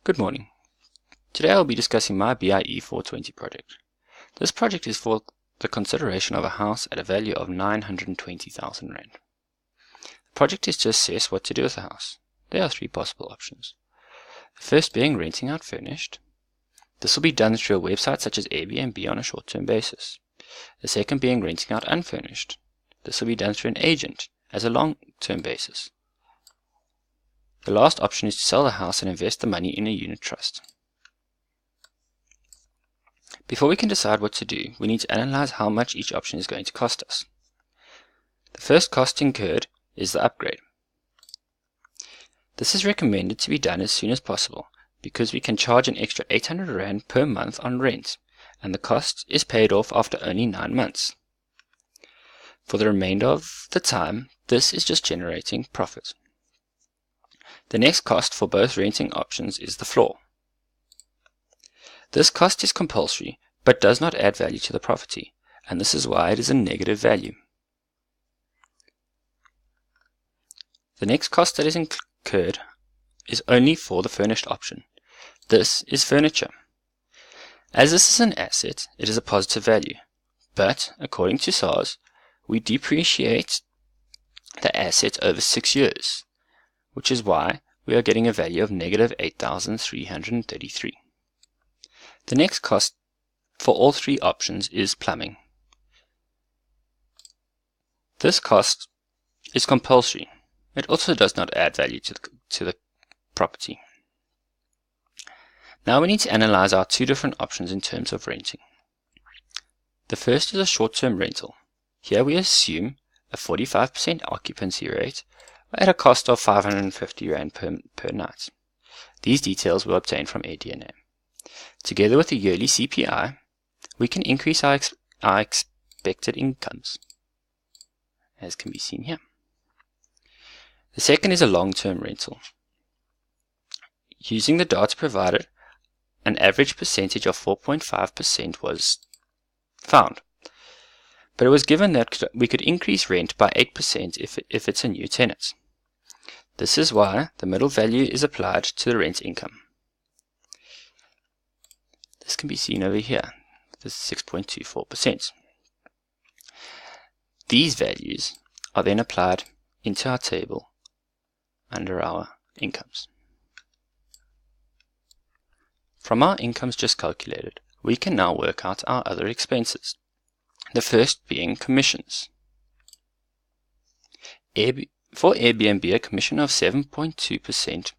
Good morning. Today I will be discussing my BIE 420 project. This project is for the consideration of a house at a value of 920,000 Rand. The project is to assess what to do with the house. There are three possible options. The first being renting out furnished. This will be done through a website such as Airbnb on a short-term basis. The second being renting out unfurnished. This will be done through an agent as a long-term basis. The last option is to sell the house and invest the money in a unit trust. Before we can decide what to do, we need to analyze how much each option is going to cost us. The first cost incurred is the upgrade. This is recommended to be done as soon as possible because we can charge an extra 800 Rand per month on rent, and the cost is paid off after only 9 months. For the remainder of the time, this is just generating profit. The next cost for both renting options is the floor. This cost is compulsory but does not add value to the property, and this is why it is a negative value. The next cost that is incurred is only for the furnished option. This is furniture. As this is an asset, it is a positive value, but according to SARS, we depreciate the asset over 6 years, which is why we are getting a value of negative 8,333. The next cost for all three options is plumbing. This cost is compulsory. It also does not add value to the property. Now we need to analyze our two different options in terms of renting. The first is a short-term rental. Here we assume a 45% occupancy rate at a cost of 550 Rand per night. These details were obtained from ADNA. Together with the yearly CPI, we can increase our expected incomes, as can be seen here. The second is a long-term rental. Using the data provided, an average percentage of 4.5% was found, but it was given that we could increase rent by 8% if it's a new tenant. This is why the middle value is applied to the rent income. This can be seen over here. This is 6.24%. These values are then applied into our table under our incomes. From our incomes just calculated, we can now work out our other expenses. The first being commissions. For Airbnb, a commission of 7.2%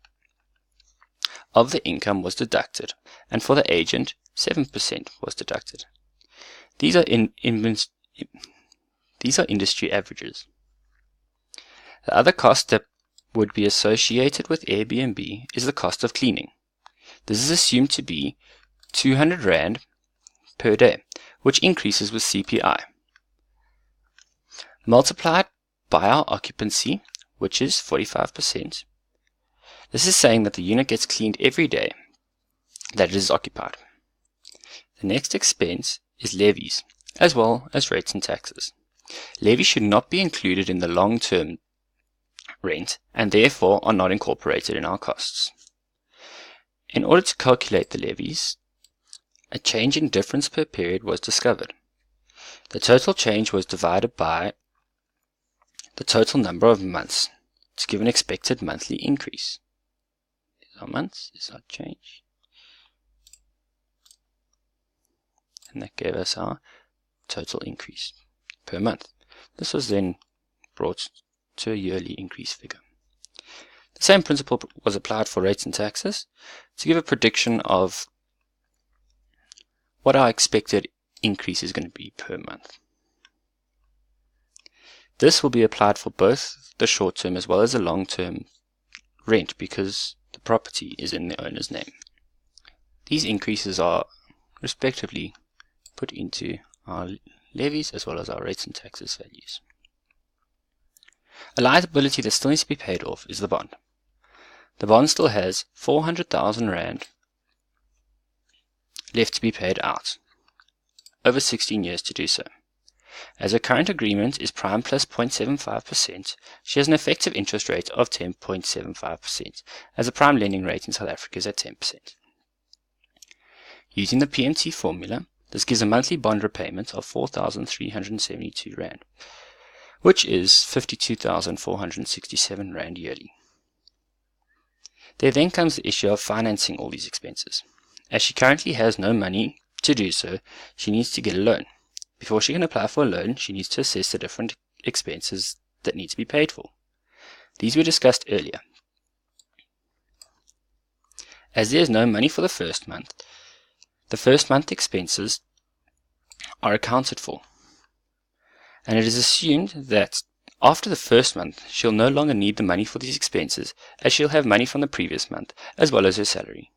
of the income was deducted, and for the agent, 7% was deducted. These are industry averages. The other cost that would be associated with Airbnb is the cost of cleaning. This is assumed to be 200 Rand per day, which increases with CPI. Multiplied by our occupancy, which is 45%. This is saying that the unit gets cleaned every day that it is occupied. The next expense is levies, as well as rates and taxes. Levies should not be included in the long-term rent and therefore are not incorporated in our costs. In order to calculate the levies, a change in difference per period was discovered. The total change was divided by the total number of months to give an expected monthly increase. These are months, this is our change. And that gave us our total increase per month. This was then brought to a yearly increase figure. The same principle was applied for rates and taxes to give a prediction of what our expected increase is going to be per month. This will be applied for both the short-term as well as the long-term rent because the property is in the owner's name. These increases are respectively put into our levies as well as our rates and taxes values. A liability that still needs to be paid off is the bond. The bond still has 400,000 Rand left to be paid out, over 16 years to do so. As her current agreement is prime plus 0.75%, she has an effective interest rate of 10.75%, as the prime lending rate in South Africa is at 10%. Using the PMT formula, this gives a monthly bond repayment of 4,372 Rand, which is 52,467 Rand yearly. There then comes the issue of financing all these expenses. As she currently has no money to do so, she needs to get a loan. Before she can apply for a loan, she needs to assess the different expenses that need to be paid for. These were discussed earlier. As there is no money for the first month expenses are accounted for, and it is assumed that after the first month she'll no longer need the money for these expenses, as she'll have money from the previous month as well as her salary.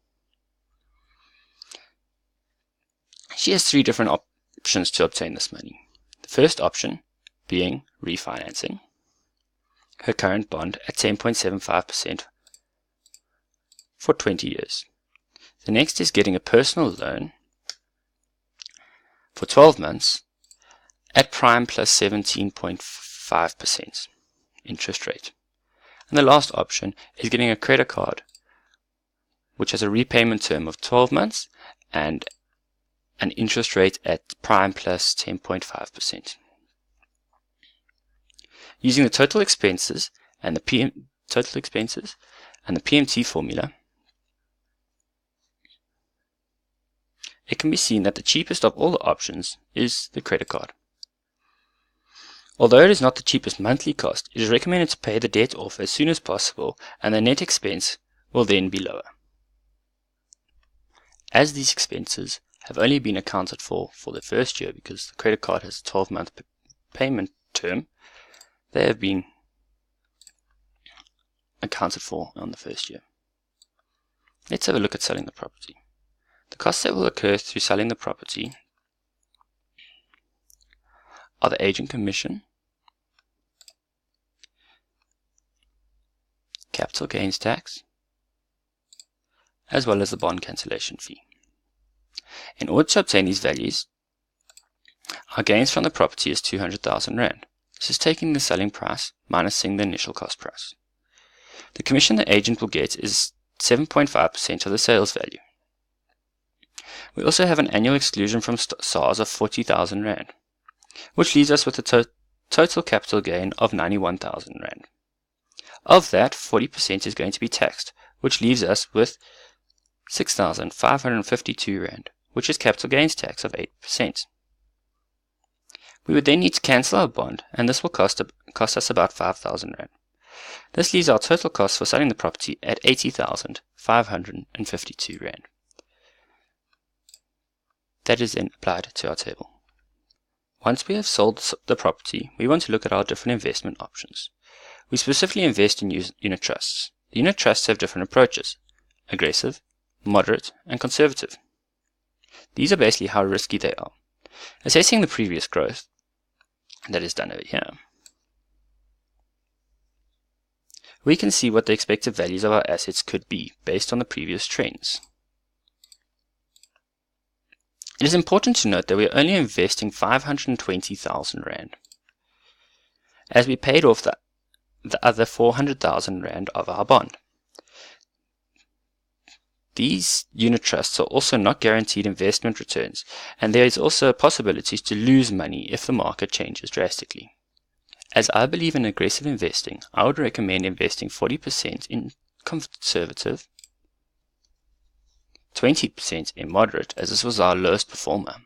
She has three different options to obtain this money. The first option being refinancing her current bond at 10.75% for 20 years. The next is getting a personal loan for 12 months at prime plus 17.5% interest rate. And the last option is getting a credit card, which has a repayment term of 12 months and an interest rate at prime plus 10.5%. Using the total expenses and the PMT formula, it can be seen that the cheapest of all the options is the credit card. Although it is not the cheapest monthly cost, it is recommended to pay the debt off as soon as possible, and the net expense will then be lower. As these expenses have only been accounted for the first year, because the credit card has a 12-month payment term, they have been accounted for on the first year. Let's have a look at selling the property. The costs that will occur through selling the property are the agent commission, capital gains tax, as well as the bond cancellation fee. In order to obtain these values, our gains from the property is 200,000 Rand. This is taking the selling price minusing the initial cost price. The commission the agent will get is 7.5% of the sales value. We also have an annual exclusion from SARS of 40,000 Rand, which leaves us with a total capital gain of 91,000 Rand. Of that, 40% is going to be taxed, which leaves us with 6,552 Rand, which is capital gains tax of 8%. We would then need to cancel our bond, and this will cost us about 5,000 Rand. This leaves our total cost for selling the property at 80,552 Rand. That is then applied to our table. Once we have sold the property, we want to look at our different investment options. We specifically invest in unit trusts. The unit trusts have different approaches: aggressive, moderate, and conservative. These are basically how risky they are. Assessing the previous growth, that is done over here, we can see what the expected values of our assets could be based on the previous trends. It is important to note that we are only investing 520,000 Rand, as we paid off the other 400,000 Rand of our bond. These unit trusts are also not guaranteed investment returns, and there is also a possibility to lose money if the market changes drastically. As I believe in aggressive investing, I would recommend investing 40% in conservative, 20% in moderate, as this was our lowest performer,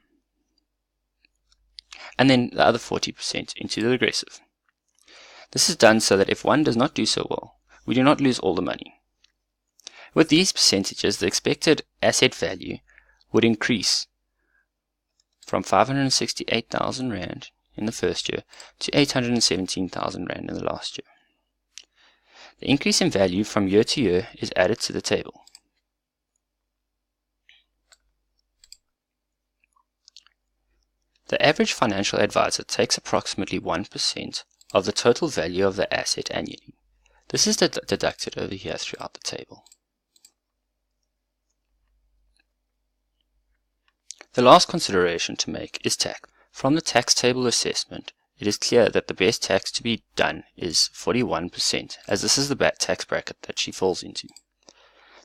and then the other 40% into the aggressive. This is done so that if one does not do so well, we do not lose all the money. With these percentages, the expected asset value would increase from 568,000 Rand in the first year to 817,000 Rand in the last year. The increase in value from year to year is added to the table. The average financial advisor takes approximately 1% of the total value of the asset annually. This is deducted over here throughout the table. The last consideration to make is tax. From the tax table assessment, it is clear that the best tax to be done is 41%, as this is the tax bracket that she falls into.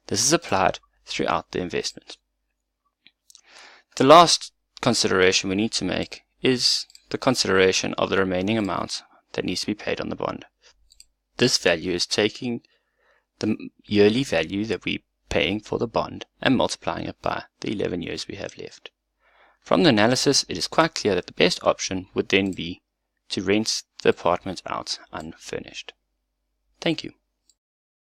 This is applied throughout the investment. The last consideration we need to make is the consideration of the remaining amount that needs to be paid on the bond. This value is taking the yearly value that we're paying for the bond and multiplying it by the 11 years we have left. From the analysis, it is quite clear that the best option would then be to rent the apartment out unfurnished. Thank you.